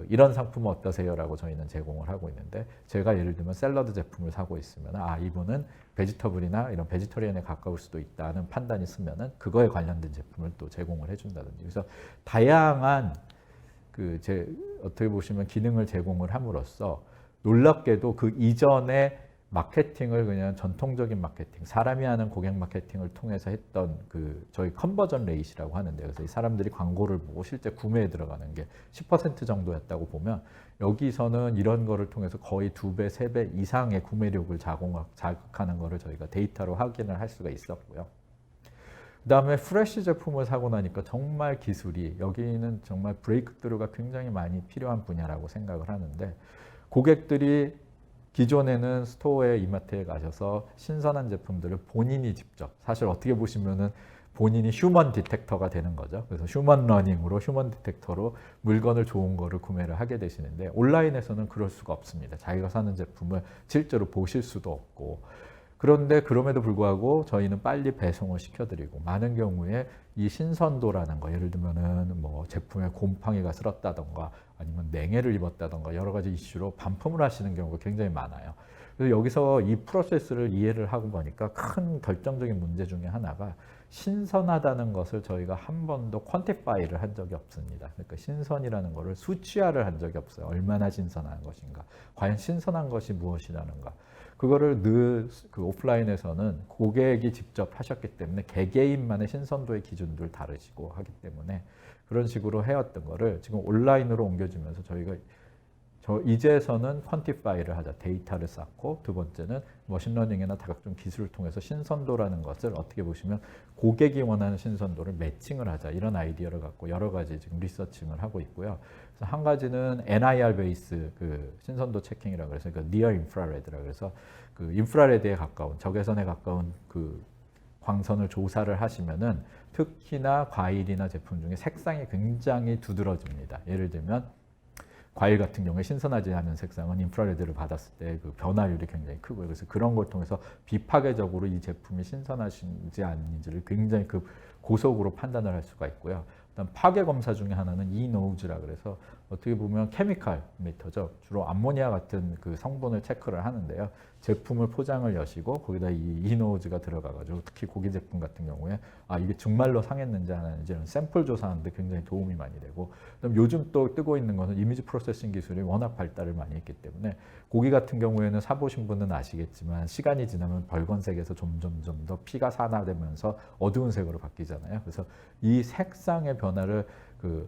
이런 상품은 어떠세요라고 저희는 제공을 하고 있는데, 제가 예를 들면 샐러드 제품을 사고 있으면 이분은 베지터블이나 이런 베지터리안에 가까울 수도 있다는 판단이 쓰면은 그거에 관련된 제품을 또 제공을 해준다든지. 그래서 다양한 어떻게 보시면 기능을 제공을 함으로써 놀랍게도 그 이전에 마케팅을 그냥 전통적인 마케팅, 사람이 하는 고객 마케팅을 통해서 했던 저희 컨버전 레이시라고 하는데, 그래서 이 사람들이 광고를 보고 실제 구매에 들어가는 게 10% 정도였다고 보면, 여기서는 이런 거를 통해서 거의 2배, 3배 이상의 구매력을 자극하는 거를 저희가 데이터로 확인을 할 수가 있었고요. 그 다음에 프레시 제품을 사고 나니까 정말 기술이, 여기는 정말 브레이크스루가 굉장히 많이 필요한 분야라고 생각을 하는데, 고객들이 기존에는 스토어에, 이마트에 가셔서 신선한 제품들을 본인이 직접, 사실 어떻게 보시면은 본인이 휴먼 디텍터가 되는 거죠. 그래서 휴먼 러닝으로, 휴먼 디텍터로 물건을 좋은 거를 구매를 하게 되시는데, 온라인에서는 그럴 수가 없습니다. 자기가 사는 제품을 실제로 보실 수도 없고. 그런데 그럼에도 불구하고 저희는 빨리 배송을 시켜드리고, 많은 경우에 이 신선도라는 거, 예를 들면은 뭐 제품에 곰팡이가 슬었다던가 아니면 냉해를 입었다던가 여러 가지 이슈로 반품을 하시는 경우가 굉장히 많아요. 그래서 여기서 이 프로세스를 이해를 하고 보니까 큰 결정적인 문제 중에 하나가, 신선하다는 것을 저희가 한 번도 퀄티파이를 한 적이 없습니다. 그러니까 신선이라는 것을 수치화를 한 적이 없어요. 얼마나 신선한 것인가, 과연 신선한 것이 무엇이라는가. 그거를 늘 오프라인에서는 고객이 직접 하셨기 때문에 개개인만의 신선도의 기준들 다르시고 하기 때문에 그런 식으로 해왔던 거를 지금 온라인으로 옮겨주면서 저희가 이제서는 퀀티파이를 하자, 데이터를 쌓고, 두 번째는 머신러닝이나 다각종 기술을 통해서 신선도라는 것을 어떻게 보시면 고객이 원하는 신선도를 매칭을 하자, 이런 아이디어를 갖고 여러 가지 지금 리서칭을 하고 있고요. 그래서 한 가지는 NIR 베이스 신선도 체킹이라고 해서 Near Infrared라고 해서 인프라레드에 가까운, 적외선에 가까운 광선을 조사를 하시면은 특히나 과일이나 제품 중에 색상이 굉장히 두드러집니다. 예를 들면 과일 같은 경우에 신선하지 않은 색상은 인프라레드를 받았을 때 변화율이 굉장히 크고요. 그래서 그런 걸 통해서 비파괴적으로 이 제품이 신선하신지 아닌지를 굉장히 고속으로 판단을 할 수가 있고요. 그다음 파괴 검사 중에 하나는 eNose라 그래서 어떻게 보면 케미칼 미터죠. 주로 암모니아 같은 그 성분을 체크를 하는데요. 제품을 포장을 여시고 거기다 이 eNose가 들어가가지고 특히 고기 제품 같은 경우에 이게 정말로 상했는지 안 하는지 이런 샘플 조사하는데 굉장히 도움이 많이 되고, 그다음 요즘 또 뜨고 있는 것은 이미지 프로세싱 기술이 워낙 발달을 많이 했기 때문에 고기 같은 경우에는 사보신 분은 아시겠지만 시간이 지나면 벌건색에서 점점 더 피가 산화되면서 어두운 색으로 바뀌잖아요. 그래서 이 색상의 변화를 그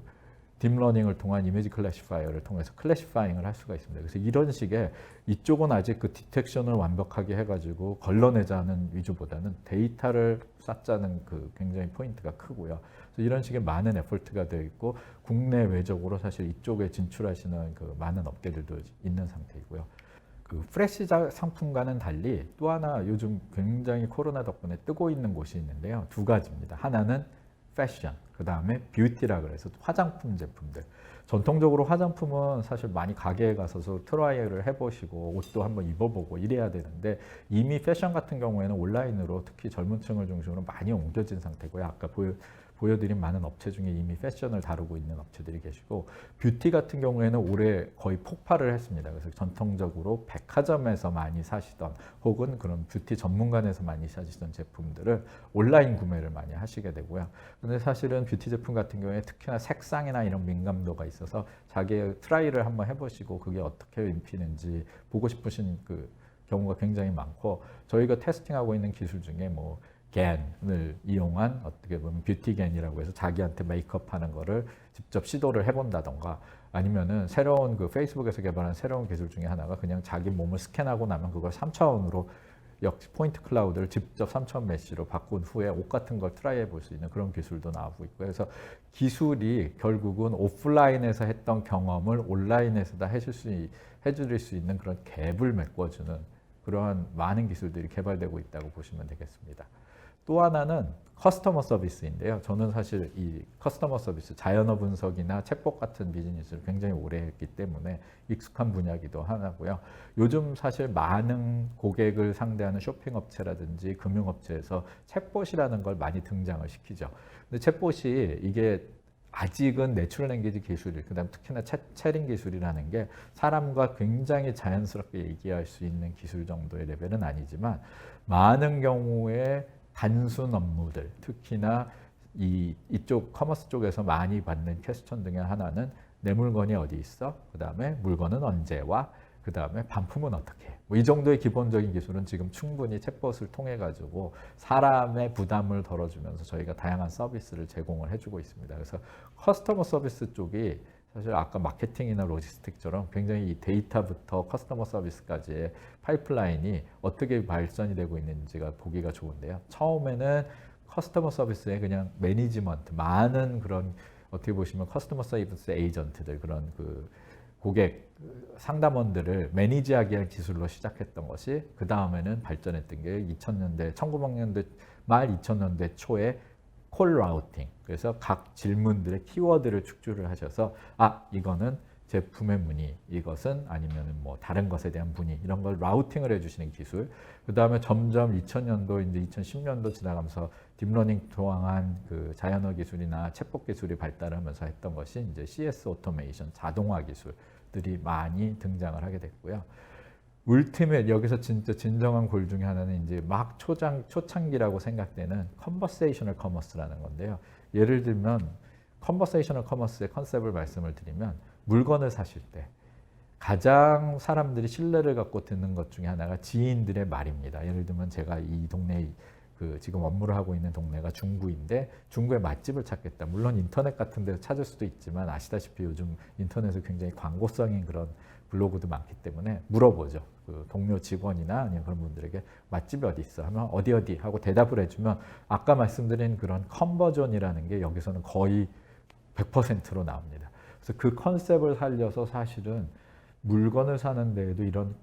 딥러닝을 통한 이미지 클래시파이어를 통해서 클래시파잉을 할 수가 있습니다. 그래서 이런 식의 이쪽은 아직 그 디텍션을 완벽하게 해가지고 걸러내자는 위주보다는 데이터를 쌓자는 그 굉장히 포인트가 크고요. 그래서 이런 식의 많은 에포트가 되어 있고 국내외적으로 사실 이쪽에 진출하시는 그 많은 업계들도 있는 상태이고요. 그 프레시 상품과는 달리 또 하나 요즘 굉장히 코로나 덕분에 뜨고 있는 곳이 있는데요. 두 가지입니다. 하나는 패션, 그 다음에 뷰티라 그래서 화장품 제품들. 전통적으로 화장품은 사실 많이 가게에 가서 트라이얼을 해보시고 옷도 한번 입어보고 이래야 되는데 이미 패션 같은 경우에는 온라인으로 특히 젊은 층을 중심으로 많이 옮겨진 상태고요. 아까 보여드린 많은 업체 중에 이미 패션을 다루고 있는 업체들이 계시고, 뷰티 같은 경우에는 올해 거의 폭발을 했습니다. 그래서 전통적으로 백화점에서 많이 사시던 혹은 그런 뷰티 전문관에서 많이 사시던 제품들을 온라인 구매를 많이 하시게 되고요. 근데 사실은 뷰티 제품 같은 경우에 특히나 색상이나 이런 민감도가 있어서 자기의 트라이를 한번 해보시고 그게 어떻게 입히는지 보고 싶으신 그 경우가 굉장히 많고, 저희가 테스팅하고 있는 기술 중에 뭐 겐을 이용한 어떻게 보면 뷰티겐이라고 해서 자기한테 메이크업 하는 거를 직접 시도를 해본다던가, 아니면은 새로운 그 페이스북에서 개발한 새로운 기술 중에 하나가 그냥 자기 몸을 스캔하고 나면 그걸 3차원으로 역시 포인트 클라우드를 직접 3차원 메쉬로 바꾼 후에 옷 같은 걸 트라이해 볼 수 있는 그런 기술도 나오고 있고요. 그래서 기술이 결국은 오프라인에서 했던 경험을 온라인에서 다 해줄 수 있는 그런 갭을 메꿔주는 그러한 많은 기술들이 개발되고 있다고 보시면 되겠습니다. 또 하나는 커스터머 서비스인데요. 저는 사실 이 커스터머 서비스, 자연어 분석이나 챗봇 같은 비즈니스를 굉장히 오래 했기 때문에 익숙한 분야이기도 하고요. 요즘 사실 많은 고객을 상대하는 쇼핑업체라든지 금융업체에서 챗봇이라는 걸 많이 등장을 시키죠. 근데 챗봇이 이게 아직은 내추럴 랭귀지 기술, 그다음 특히나 채링 기술이라는 게 사람과 굉장히 자연스럽게 얘기할 수 있는 기술 정도의 레벨은 아니지만 많은 경우에 단순 업무들, 특히나 이쪽 커머스 쪽에서 많이 받는 퀘스천 중에 하나는 내 물건이 어디 있어? 그 다음에 물건은 언제 와? 그 다음에 반품은 어떻게 해? 이 정도의 기본적인 기술은 지금 충분히 챗봇을 통해 가지고 사람의 부담을 덜어주면서 저희가 다양한 서비스를 제공을 해주고 있습니다. 그래서 커스터머 서비스 쪽이 사실 아까 마케팅이나 로지스틱처럼 굉장히 이 데이터부터 커스터머 서비스까지의 파이프라인이 어떻게 발전이 되고 있는지가 보기가 좋은데요. 처음에는 커스터머 서비스의 그냥 매니지먼트, 많은 그런 어떻게 보시면 커스터머 서비스 에이전트들, 그런 그 고객 상담원들을 매니지하기 위한 기술로 시작했던 것이 그 다음에는 발전했던 게 2000년대, 1900년대 말 2000년대 초에 콜 라우팅, 그래서 각 질문들의 키워드를 축출을 하셔서 이거는 제품의 문의, 이것은 아니면 뭐 다른 것에 대한 문의, 이런 걸 라우팅을 해주시는 기술. 그 다음에 점점 2000년도 이제 2010년도 지나가면서 딥러닝 통한 그 자연어 기술이나 챗봇 기술이 발달하면서 했던 것이 이제 CS 오토메이션, 자동화 기술들이 많이 등장을 하게 됐고요. 울티메트, 여기서 진짜 진정한 골 중에 하나는 이제 막 초창기라고 생각되는 컨버세이셔널 커머스라는 건데요. 예를 들면 컨버세이셔널 커머스의 컨셉을 말씀을 드리면, 물건을 사실 때 가장 사람들이 신뢰를 갖고 듣는 것 중에 하나가 지인들의 말입니다. 예를 들면 제가 이 동네에 지금 업무를 하고 있는 동네가 중구인데 중구에 맛집을 찾겠다. 물론 인터넷 같은 데서 찾을 수도 있지만 아시다시피 요즘 인터넷에 굉장히 광고성인 그런 블로그도 많기 때문에 물어보죠. 그 동료 직원이나 아니면 그런 분들에게 맛집이 어디 있어 하면 어디 하고 대답을 해주면 아까 말씀드린 그런 컨버전이라는 게 여기서는 거의 100%로 나옵니다. 그래서 그 컨셉을 살려서 사실은 물건을 사는 데에도 이런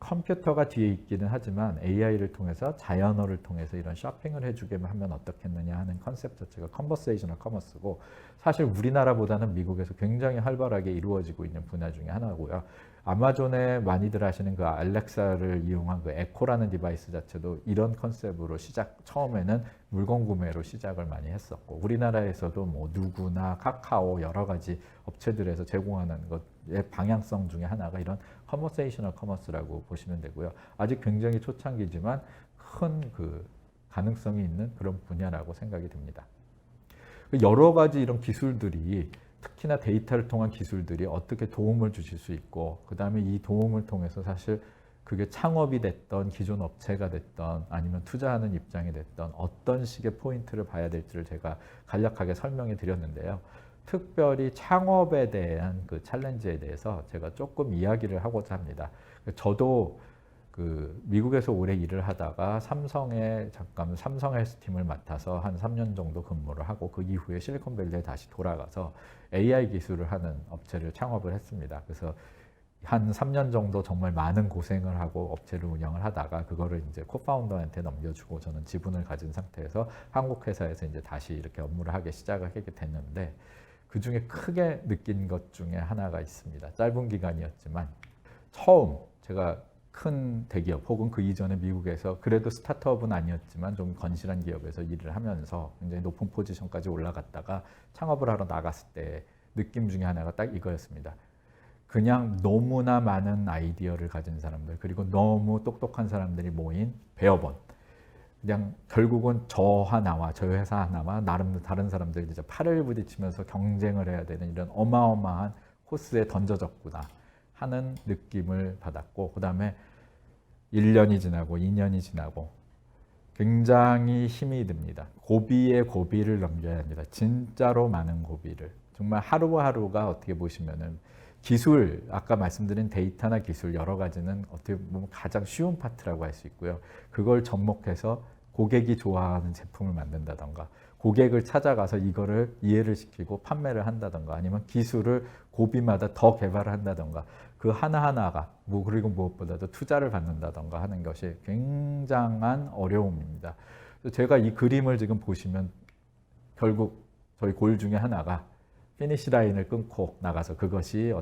컴퓨터가 뒤에 있기는 하지만 AI를 통해서 자연어를 통해서 이런 쇼핑을 해주게 하면 어떻겠느냐 하는 컨셉 자체가 컨버세이셔널 커머스고, 사실 우리나라보다는 미국에서 굉장히 활발하게 이루어지고 있는 분야 중에 하나고요. 아마존에 많이들 하시는 그 알렉사를 이용한 그 에코라는 디바이스 자체도 이런 컨셉으로 처음에는 물건 구매로 시작을 많이 했었고 우리나라에서도 뭐 누구나 카카오 여러 가지 업체들에서 제공하는 것의 방향성 중에 하나가 이런 컨버세이셔널 커머스라고 보시면 되고요. 아직 굉장히 초창기지만 큰 그 가능성이 있는 그런 분야라고 생각이 듭니다. 여러 가지 이런 기술들이 특히나 데이터를 통한 기술들이 어떻게 도움을 주실 수 있고 그 다음에 이 도움을 통해서 사실 그게 창업이 됐던 기존 업체가 됐던 아니면 투자하는 입장이 됐던 어떤 식의 포인트를 봐야 될지를 제가 간략하게 설명해 드렸는데요. 특별히 창업에 대한 그 챌린지에 대해서 제가 조금 이야기를 하고자 합니다. 저도 그 미국에서 오래 일을 하다가 삼성의 잠깐 삼성 헬스팀을 맡아서 한 3년 정도 근무를 하고 그 이후에 실리콘밸리에 다시 돌아가서 AI 기술을 하는 업체를 창업을 했습니다. 그래서 한 3년 정도 정말 많은 고생을 하고 업체를 운영을 하다가 그거를 이제 코파운더한테 넘겨주고 저는 지분을 가진 상태에서 한국 회사에서 이제 다시 이렇게 업무를 하기 시작을 하게 됐는데 그 중에 크게 느낀 것 중에 하나가 있습니다. 짧은 기간이었지만 처음 제가 큰 대기업 혹은 그 이전에 미국에서 그래도 스타트업은 아니었지만 좀 건실한 기업에서 일을 하면서 굉장히 높은 포지션까지 올라갔다가 창업을 하러 나갔을 때 느낌 중에 하나가 딱 이거였습니다. 그냥 너무나 많은 아이디어를 가진 사람들 그리고 너무 똑똑한 사람들이 모인 배업원 그냥 결국은 저 하나와 저 회사 하나와 나름 다른 사람들이 이제 팔을 부딪히면서 경쟁을 해야 되는 이런 어마어마한 코스에 던져졌구나 하는 느낌을 받았고 그 다음에 1년이 지나고 2년이 지나고 굉장히 힘이 듭니다. 고비에 고비를 넘겨야 합니다. 진짜로 많은 고비를. 정말 하루하루가 어떻게 보시면은 기술, 아까 말씀드린 데이터나 기술 여러 가지는 어떻게 보면 가장 쉬운 파트라고 할 수 있고요. 그걸 접목해서 고객이 좋아하는 제품을 만든다던가 고객을 찾아가서 이거를 이해를 시키고 판매를 한다던가 아니면 기술을 고비마다 더 개발을 한다던가 그 하나하나가 그리고 무엇보다도 투자를 받는다던가 하는 것이 굉장한 어려움입니다. 제가 이 그림을 지금 보시면 결국 저희 골 중에 하나가 피니시 라인을 끊고 나가서 그것이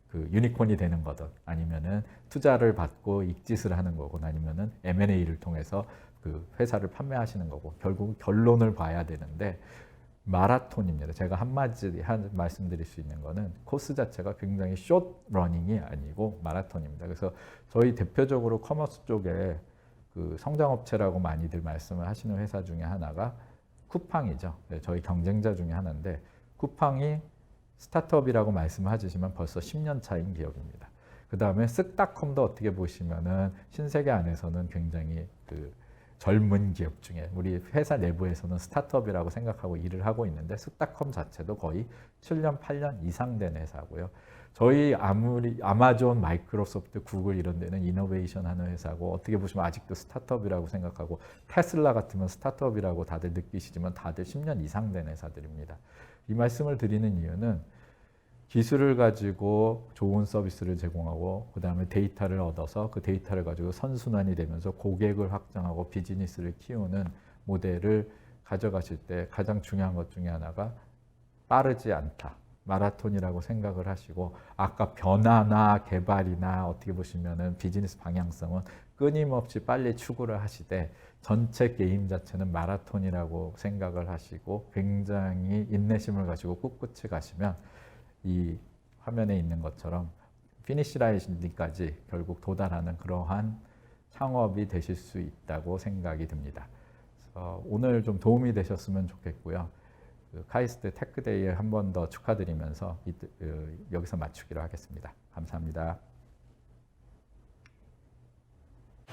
그 유니콘이 되는 거든 아니면은 투자를 받고 익짓을 하는 거고 아니면은 M&A를 통해서 그 회사를 판매하시는 거고 결국 결론을 봐야 되는데 마라톤입니다. 제가 한마디 말씀드릴 수 있는 거는 코스 자체가 굉장히 숏 러닝이 아니고 마라톤입니다. 그래서 저희 대표적으로 커머스 쪽에 그 성장업체라고 많이들 말씀을 하시는 회사 중에 하나가 쿠팡이죠. 저희 경쟁자 중에 하나인데 쿠팡이 스타트업이라고 말씀하시지만 벌써 10년 차인 기업입니다. 그 다음에 쓱닷컴도 어떻게 보시면은 신세계 안에서는 굉장히 그 젊은 기업 중에 우리 회사 내부에서는 스타트업이라고 생각하고 일을 하고 있는데 쓱닷컴 자체도 거의 7년, 8년 이상 된 회사고요. 저희 아무리 아마존, 마이크로소프트, 구글 이런 데는 이노베이션 하는 회사고 어떻게 보시면 아직도 스타트업이라고 생각하고 테슬라 같으면 스타트업이라고 다들 느끼시지만 다들 10년 이상 된 회사들입니다. 이 말씀을 드리는 이유는 기술을 가지고 좋은 서비스를 제공하고 그 다음에 데이터를 얻어서 그 데이터를 가지고 선순환이 되면서 고객을 확장하고 비즈니스를 키우는 모델을 가져가실 때 가장 중요한 것 중에 하나가 빠르지 않다. 마라톤이라고 생각을 하시고 아까 변화나 개발이나 어떻게 보시면은 비즈니스 방향성은 끊임없이 빨리 추구를 하시되 전체 게임 자체는 마라톤이라고 생각을 하시고 굉장히 인내심을 가지고 꿋꿋이 가시면 이 화면에 있는 것처럼 피니시 라인까지 결국 도달하는 그러한 창업이 되실 수 있다고 생각이 듭니다. 오늘 좀 도움이 되셨으면 좋겠고요. 그 카이스트 테크데이에 한 번 더 축하드리면서 여기서 마치기로 하겠습니다. 감사합니다.